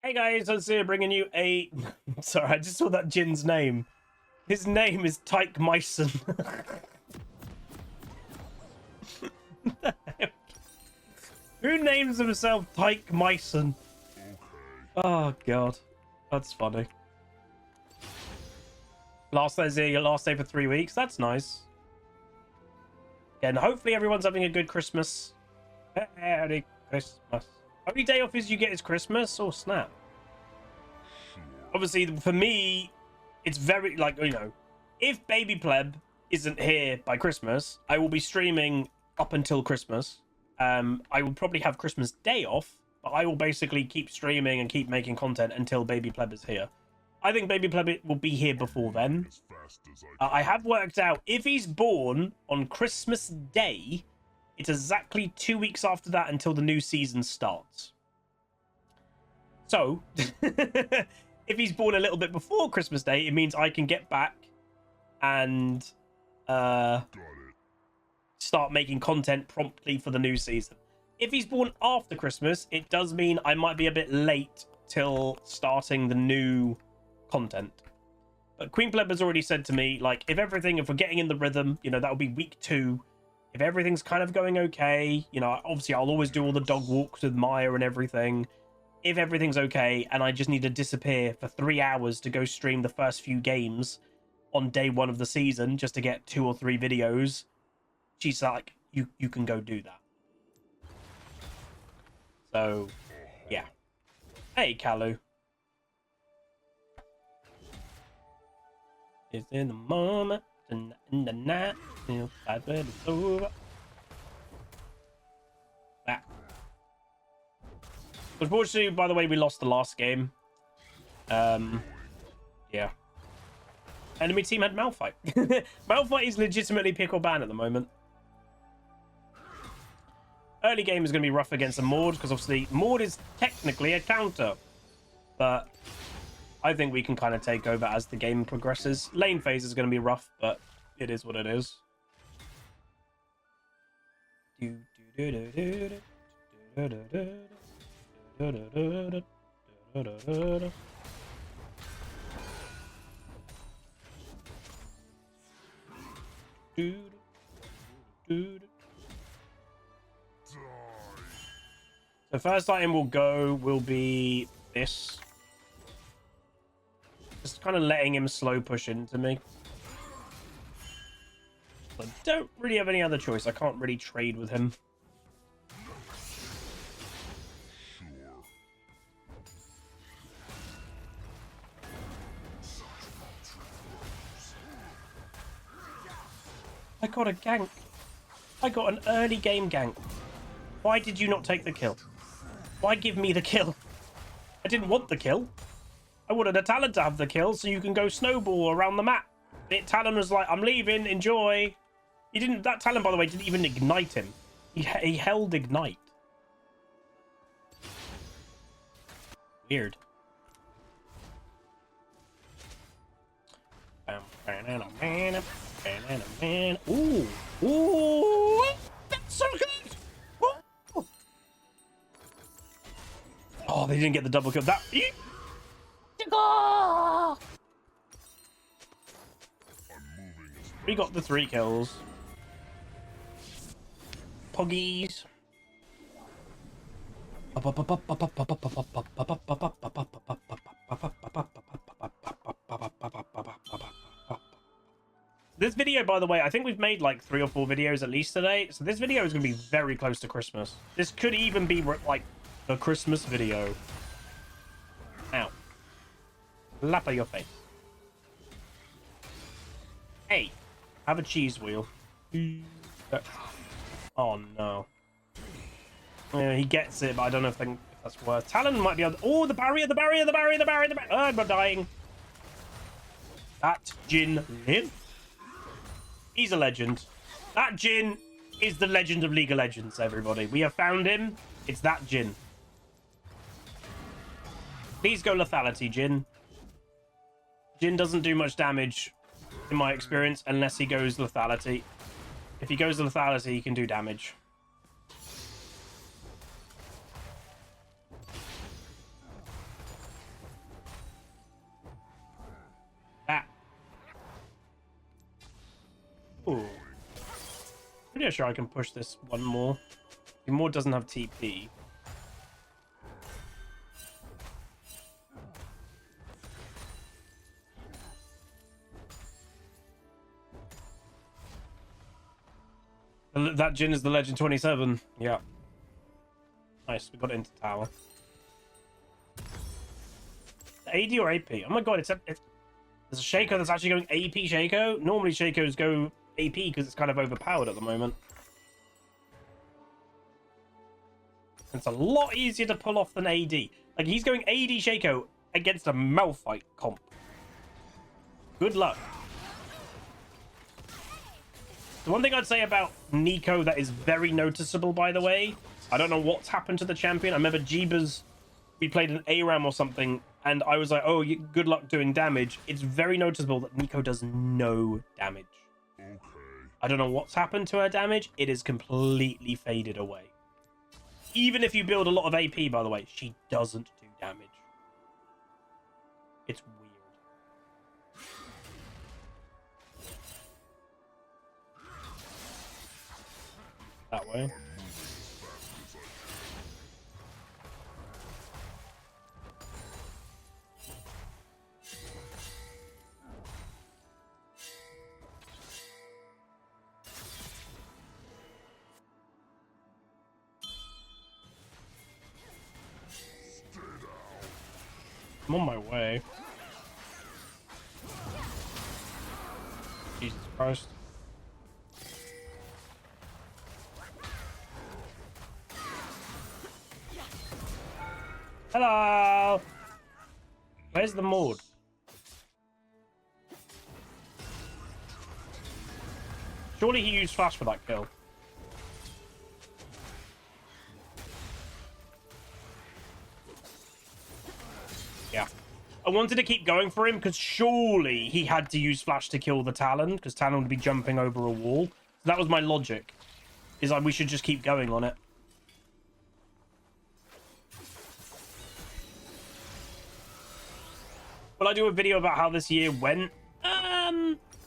Hey guys, I'm here bringing you a... Sorry, I just saw that Jin's name. His name is Tyke Myson. Who names himself Tyke Myson? Oh god, that's funny. Last day for 3 weeks. That's nice. And hopefully everyone's having a good Christmas. Merry Christmas. Only day off is you get is Christmas or snap. Obviously, for me, it's very, like, you know, if Baby Pleb isn't here by Christmas, I will be streaming up until Christmas. I will probably have Christmas Day off, but I will basically keep streaming and keep making content until Baby Pleb is here. I think Baby Pleb will be here before then. I have worked out, if he's born on Christmas Day, it's exactly 2 weeks after that until the new season starts. So, if he's born a little bit before Christmas Day, it means I can get back and start making content promptly for the new season. If he's born after Christmas, it does mean I might be a bit late till starting the new content. But Queen Pleb has already said to me, like, if we're getting in the rhythm, you know, that'll be week 2. If everything's kind of going okay, you know, obviously I'll always do all the dog walks with Maya and everything. If everything's okay and I just need to disappear for 3 hours to go stream the first few games on day 1 of the season just to get 2 or 3 videos, she's like, you can go do that. So, yeah. Hey, Kalu. It's in the moment, in the night, till it's over. That. Unfortunately, by the way, we lost the last game. Yeah. Enemy team had Malphite. Malphite is legitimately pick or ban at the moment. Early game is going to be rough against a Maud, because obviously Maud is technically a counter. But I think we can kind of take over as the game progresses. Lane phase is going to be rough, but it is what it is. The first item will be this. Just kind of letting him slow push into me. I don't really have any other choice. I can't really trade with him. I got a gank. I got an early game gank. Why did you not take the kill? Why give me the kill? I didn't want the kill. I wanted a Talon to have the kill so you can go snowball around the map. Talon was like, I'm leaving, enjoy. He didn't. That Talon, by the way, didn't even ignite him. He held ignite. Weird. Ooh. Ooh. That's so good. Ooh. Oh, they didn't get the double kill. That. We got the 3 kills. Poggies. This video, by the way, I think we've made like 3 or 4 videos at least today. So this video is going to be very close to Christmas. This could even be like the Christmas video. Ow. Lap of your face. Hey, have a cheese wheel. Oh no. Yeah, he gets it, but I don't know if that's worth. Talon might be able to... Oh, the barrier. I'm dying. That Jin Lin. He's a legend. That Jin is the legend of League of Legends, everybody. We have found him. It's that Jin. Please go lethality, Jin. Jin doesn't do much damage, in my experience, unless he goes lethality. If he goes lethality, he can do damage. Ooh. Pretty sure I can push this one more. The more doesn't have TP. That Jhin is the Legend 27. Yeah. Nice, we got it into tower. AD or AP? Oh my god, there's a Shaco that's actually going AP Shaco. Normally Shacos go AP because it's kind of overpowered at the moment. It's a lot easier to pull off than AD. Like, he's going AD Shaco against a Malphite comp. Good luck. The one thing I'd say about Nico that is very noticeable, by the way, I don't know what's happened to the champion. I remember Jeebus, we played an ARAM or something, and I was like, oh, good luck doing damage. It's very noticeable that Nico does no damage. Okay. I don't know what's happened to her damage. It is completely faded away. Even if you build a lot of AP, by the way, she doesn't do damage. It's weird. That way. I'm on my way. Jesus Christ. Hello! Where's the Maud? Surely he used flash for that kill. Yeah. I wanted to keep going for him because surely he had to use flash to kill the Talon because Talon would be jumping over a wall. So that was my logic. Is like we should just keep going on it. Will I do a video about how this year went?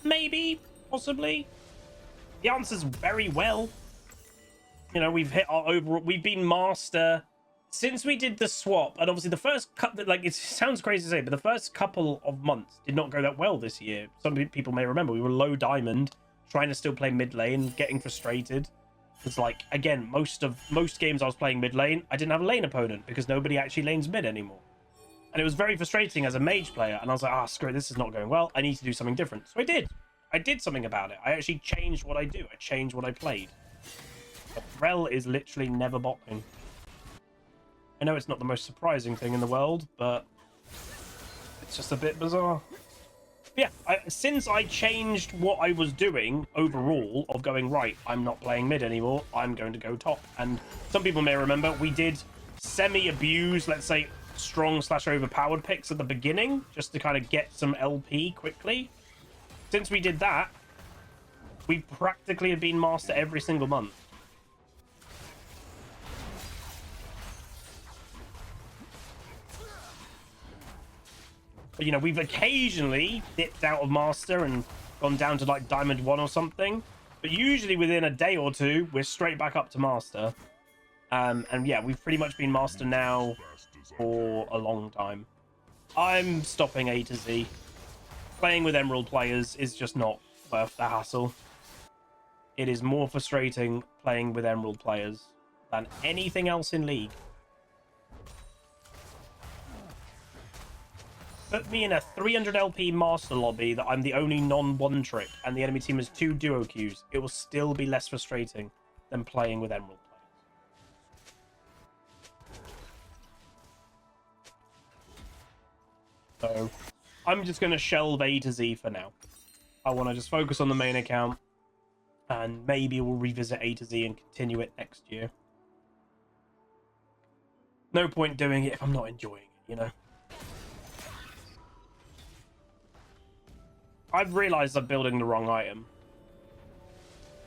Maybe, possibly. The answer's very well. You know, we've hit our overall. We've been master since we did the swap, and obviously the first couple. Like, it sounds crazy to say, but the first couple of months did not go that well this year. Some people may remember we were low diamond, trying to still play mid lane, getting frustrated. It's like, again, most games I was playing mid lane, I didn't have a lane opponent because nobody actually lanes mid anymore. And it was very frustrating as a mage player. And I was like, ah, screw it, this is not going well. I need to do something different. So I did. I did something about it. I actually changed what I do. I changed what I played. But Rel is literally never bot lane. I know it's not the most surprising thing in the world, but it's just a bit bizarre. But yeah, since I changed what I was doing overall of going, right, I'm not playing mid anymore, I'm going to go top. And some people may remember we did semi-abuse, let's say, strong/overpowered picks at the beginning just to kind of get some LP quickly. Since we did that, we practically have been master every single month. But, you know, we've occasionally dipped out of master and gone down to like diamond 1 or something, but usually within a day or two we're straight back up to master. And yeah, we've pretty much been master now for a long time. I'm stopping A to Z. Playing with Emerald players is just not worth the hassle. It is more frustrating playing with Emerald players than anything else in League. Put me in a 300 LP master lobby that I'm the only non-one trick and the enemy team has 2 duo queues. It will still be less frustrating than playing with Emerald players. So I'm just going to shelve A to Z for now. I want to just focus on the main account and maybe we'll revisit A to Z and continue it next year. No point doing it if I'm not enjoying it, you know? I've realized I'm building the wrong item.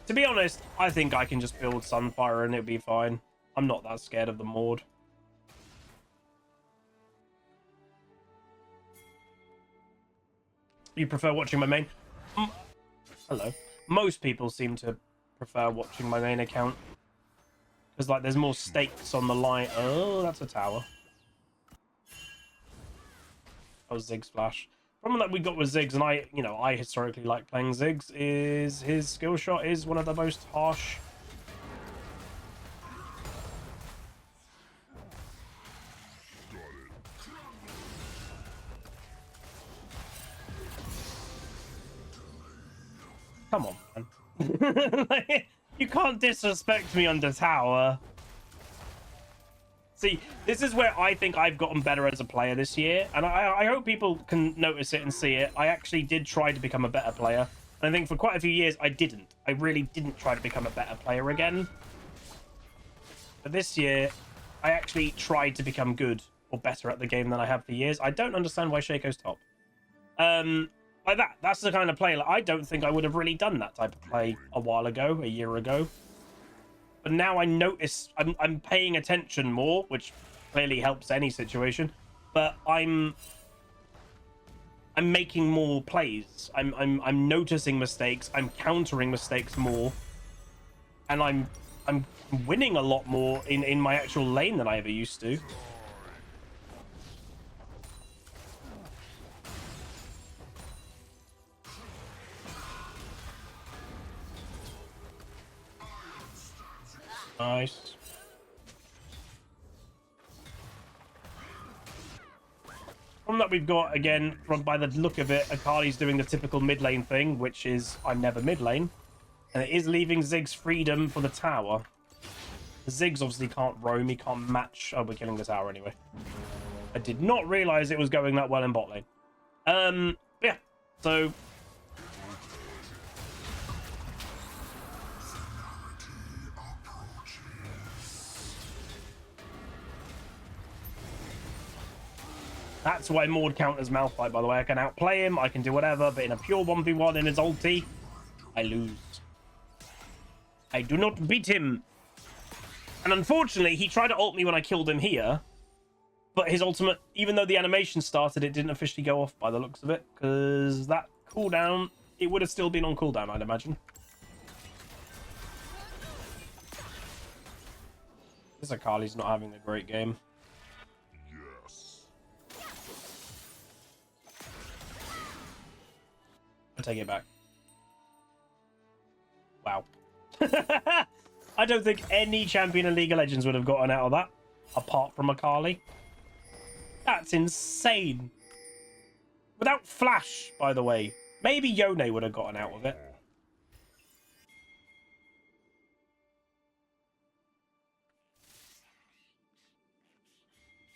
To be honest, I think I can just build Sunfire and it'll be fine. I'm not that scared of the Maud. You prefer watching my main? Hello. most people seem to prefer watching my main account because like there's more stakes on the line. Oh, that's a tower. That was Ziggs flash. Problem that we got with Ziggs, and I historically like playing Ziggs, is his skill shot is one of the most harsh. Come on, man. Like, you can't disrespect me under tower. See, this is where I think I've gotten better as a player this year, and I hope people can notice it and see it. I actually did try to become a better player, and I think for quite a few years I didn't. I really didn't try to become a better player again. But this year, I actually tried to become good or better at the game than I have for years. I don't understand why Shaco's top. Like that's the kind of play. Like, I don't think I would have really done that type of play a while ago, a year ago. But now I notice I'm paying attention more, which clearly helps any situation. But I'm making more plays. I'm noticing mistakes. I'm countering mistakes more, and I'm winning a lot more in my actual lane than I ever used to. Nice. From that we've got, again, by the look of it, Akali's doing the typical mid lane thing, which is I'm never mid lane. And it is leaving Ziggs freedom for the tower. Ziggs obviously can't roam, he can't match. Oh, we're killing the tower anyway. I did not realize it was going that well in bot lane. Yeah, so... That's why Maud counters Malphite, by the way. I can outplay him, I can do whatever, but in a pure 1v1 in his ulti, I lose. I do not beat him. And unfortunately, he tried to ult me when I killed him here, but his ultimate, even though the animation started, it didn't officially go off by the looks of it, because that cooldown, it would have still been on cooldown, I'd imagine. This Akali's not having a great game. I'll take it back. Wow. I don't think any champion in League of Legends would have gotten out of that, apart from Akali. That's insane. Without Flash, by the way. Maybe Yone would have gotten out of it.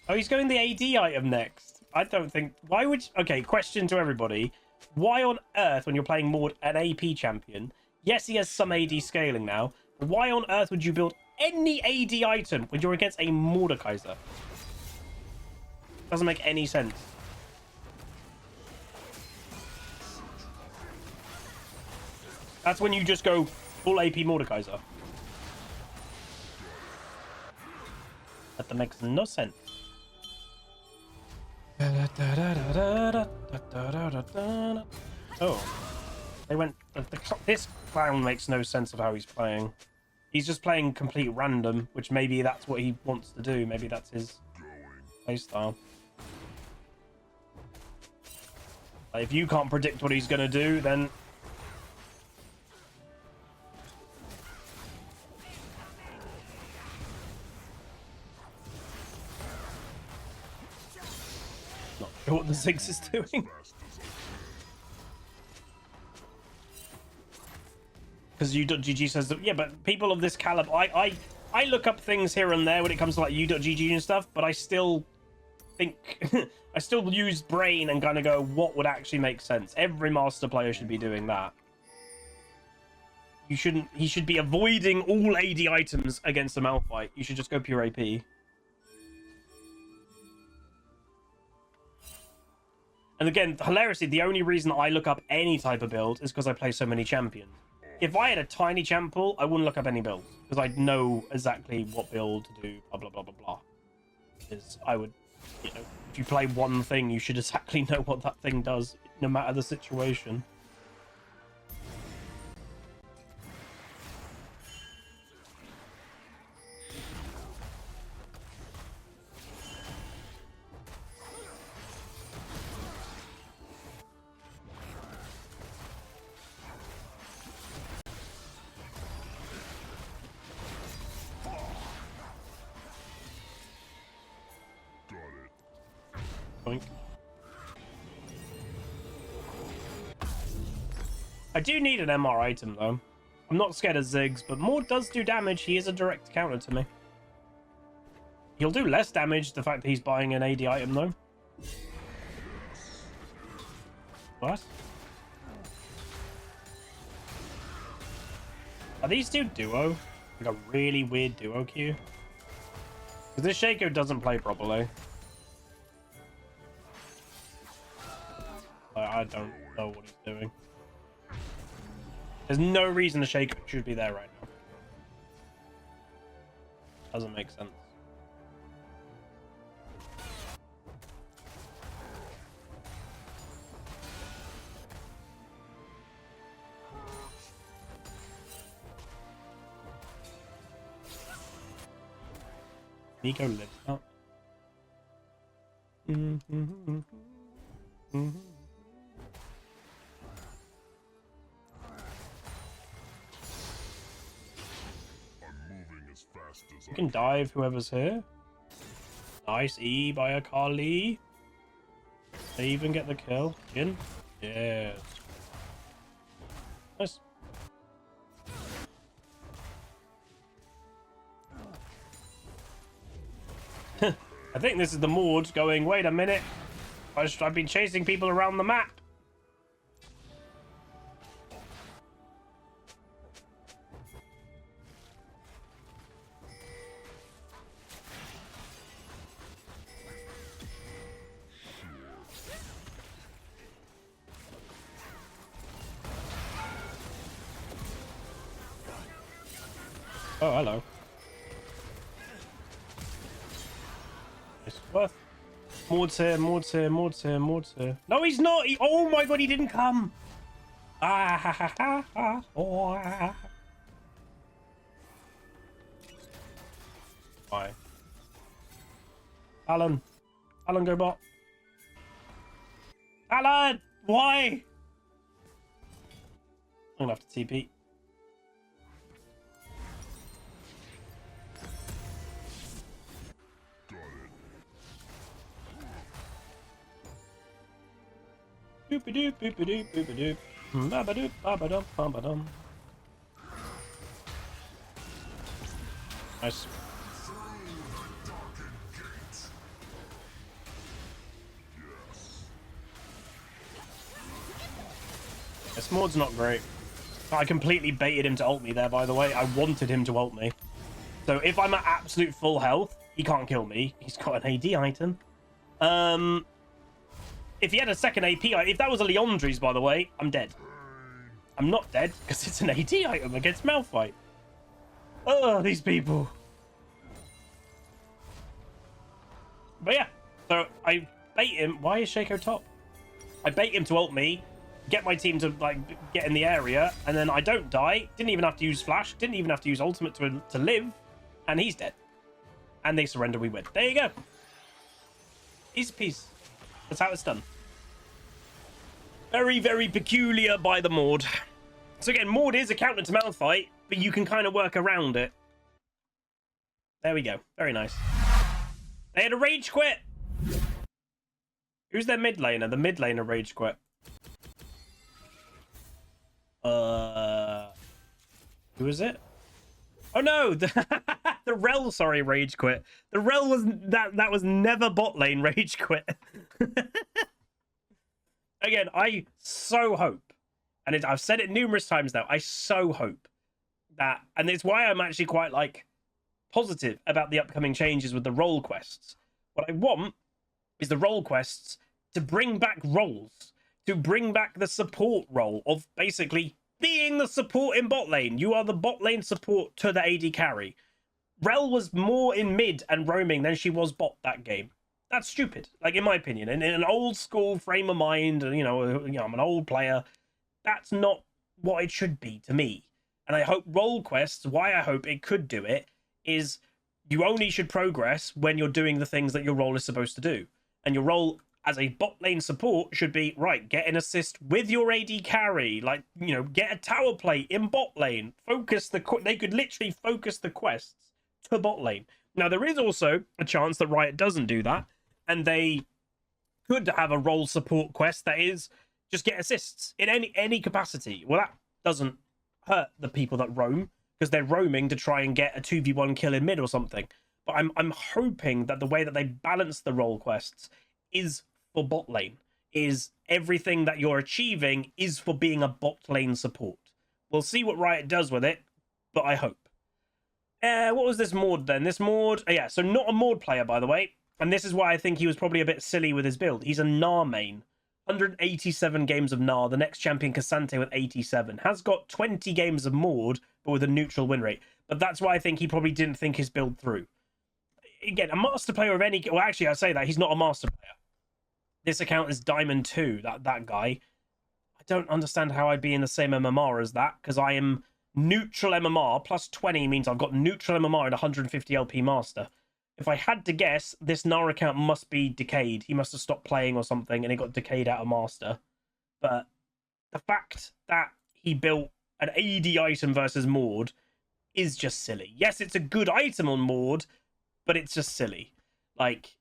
Oh, he's going the AD item next. I don't think... Why would... Okay, question to everybody. Why on earth, when you're playing Maud, an AP champion, yes, he has some AD scaling now, but why on earth would you build any AD item when you're against a Mordekaiser? Doesn't make any sense. That's when you just go full AP Mordekaiser. That makes no sense. Oh, they went. This clown makes no sense of how he's playing. He's just playing complete random, which maybe that's what he wants to do. Maybe that's his playstyle. If you can't predict what he's going to do, then... Not sure what the Ziggs is doing. Because U.GG says that, yeah, but people of this caliber, I look up things here and there when it comes to like U.GG and stuff, but I still think, I still use brain and kind of go, what would actually make sense? Every master player should be doing that. You shouldn't, he should be avoiding all AD items against a Malphite. You should just go pure AP. And again, hilariously, the only reason I look up any type of build is because I play so many champions. If I had a tiny champ pool, I wouldn't look up any builds because I'd know exactly what build to do, blah, blah, blah, blah, blah. Because I would, you know, if you play one thing, you should exactly know what that thing does, no matter the situation. Boink. I do need an MR item, though. I'm not scared of Ziggs, but Maud does do damage. He is a direct counter to me. He'll do less damage, the fact that he's buying an AD item, though. What? Are these two duo? Like a really weird duo queue? Because this Shaco doesn't play properly. I don't know what he's doing. There's no reason the Shaco should be there right now. Doesn't make sense. Nico lives up. You can dive whoever's here. Nice E by a Kali. They even get the kill. In? Yes. Nice. I think this is the Maud going, wait a minute. I've been chasing people around the map. Oh, hello. It's worth. Maud's here, Maud's here, Maud's here, Maud's here. No, he's not. Oh my god, he didn't come. Ah ha ha ha ha. Oh, ah. Why? Alan. Alan, go bot. Alan! Why? I'm gonna have to TP. Doop-a-doop, doop-a-doop, doop-a-doop. Ba-ba-doop, ba-ba-dum, ba-ba-dum. Nice. This Maud's not great. I completely baited him to ult me there, by the way. I wanted him to ult me. So if I'm at absolute full health, he can't kill me. He's got an AD item. If he had a second AP, if that was a Leandri's, by the way, I'm dead. I'm not dead because it's an AD item against Malphite. Oh, these people. But yeah, so I bait him. Why is Shaco top? I bait him to ult me, get my team to like get in the area, and then I don't die. Didn't even have to use flash. Didn't even have to use ultimate to live, and he's dead. And they surrender. We win. There you go. Easy piece. That's how it's done. Very, very peculiar by the Maud. So again, Maud is a counter to Malphite, but you can kind of work around it. There we go. Very nice. They had a rage quit. Who's their mid laner? The mid laner rage quit. Who is it? Oh no, the Rel, sorry, rage quit. The Rel was that was never bot lane rage quit. Again, I so hope, and I've said it numerous times now, I so hope that, and it's why I'm actually quite like positive about the upcoming changes with the role quests. What I want is the role quests to bring back roles, to bring back the support role of basically being the support in bot lane. You are the bot lane support to the AD carry. Rel was more in mid and roaming than she was bot that game. That's stupid, like in my opinion. And in an old school frame of mind, you know, I'm an old player. That's not what it should be to me. And I hope role quests, why I hope it could do it, is you only should progress when you're doing the things that your role is supposed to do. And your role as a bot lane support should be, right, get an assist with your AD carry. Like, you know, get a tower play in bot lane. Focus they could literally focus the quests to bot lane. Now, there is also a chance that Riot doesn't do that, and they could have a role support quest that is just get assists in any capacity. Well, that doesn't hurt the people that roam, because they're roaming to try and get a 2v1 kill in mid or something. But I'm hoping that the way that they balance the role quests is for bot lane, is everything that you're achieving is for being a bot lane support. We'll see what Riot does with it, but I hope. What was this Maud then? This Maud, yeah, so not a Maud player, by the way. And this is why I think he was probably a bit silly with his build. He's a Gnar main. 187 games of Gnar. The next champion, Cassante, with 87. Has got 20 games of Maud, but with a neutral win rate. But that's why I think he probably didn't think his build through. Again, a master player of any... Well, actually, I say that. He's not a master player. This account is Diamond 2, that guy. I don't understand how I'd be in the same MMR as that, because I am neutral MMR. Plus 20 means I've got neutral MMR and 150 LP master. If I had to guess, this Gnar account must be decayed. He must have stopped playing or something, and it got decayed out of master. But the fact that he built an AD item versus Maud is just silly. Yes, it's a good item on Maud, but it's just silly. Like,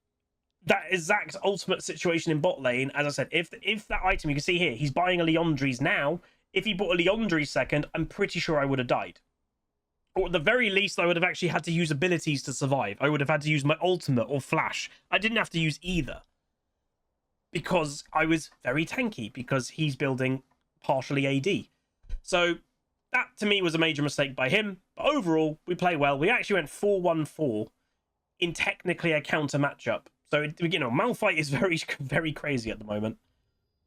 that is Zach's ultimate situation in bot lane. As I said, if that item, you can see here, he's buying a Leondres now. If he bought a Leondres second, I'm pretty sure I would have died. Or at the very least, I would have actually had to use abilities to survive. I would have had to use my ultimate or flash. I didn't have to use either, because I was very tanky, because he's building partially AD. So that, to me, was a major mistake by him. But overall, we play well. We actually went 4-1-4 in technically a counter matchup. So, you know, Malphite is very, very crazy at the moment.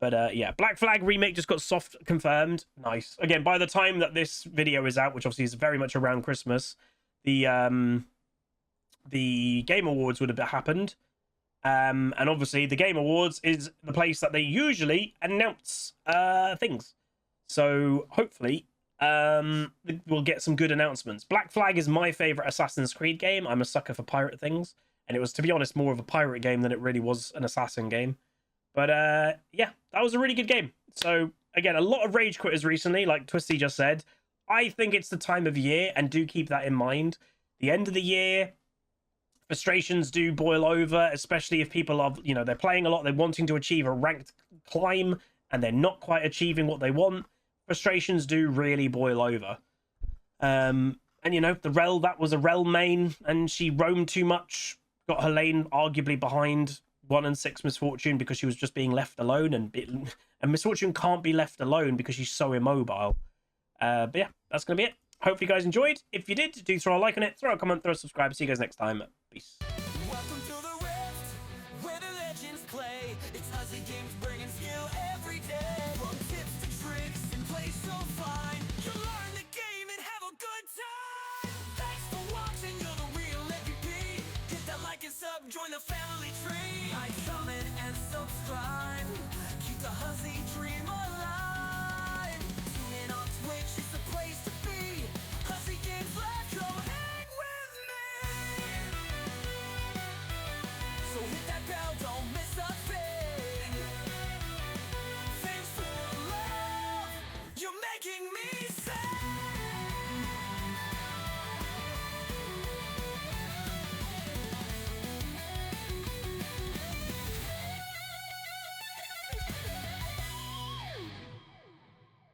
But yeah, Black Flag remake just got soft confirmed. Nice. Again, by the time that this video is out, which obviously is very much around Christmas, the Game Awards would have happened. And obviously, the Game Awards is the place that they usually announce things. So hopefully, we'll get some good announcements. Black Flag is my favorite Assassin's Creed game. I'm a sucker for pirate things. And it was, to be honest, more of a pirate game than it really was an assassin game. But yeah, that was a really good game. So again, a lot of rage quitters recently, like Twisty just said. I think it's the time of year, and do keep that in mind. The end of the year, frustrations do boil over, especially if people are, you know, they're playing a lot, they're wanting to achieve a ranked climb, and they're not quite achieving what they want. Frustrations do really boil over. And you know, the Rel, that was a Rel main, and she roamed too much, got her lane arguably behind 1 and 6 Misfortune because she was just being left alone, and Misfortune can't be left alone because she's so immobile. But yeah, that's gonna be it. Hopefully you guys enjoyed. If you did, do throw a like on it, throw a comment, throw a subscribe. See you guys next time. Peace. Welcome to the Rift, where the legends play. It's HuzzyGames bringing skill every day. From tips to tricks and play so fine, you'll learn the game and have a good time. Thanks for watching, you're the real MVP. Hit that like and sub, join the family tree. Like, comment, and subscribe. Keep the Huzzy dream alive. Tune in on Twitch, it's the place to be. HuzzyGames, let's go hang with me. So hit that bell, don't miss a thing. Thanks for the love you're making me.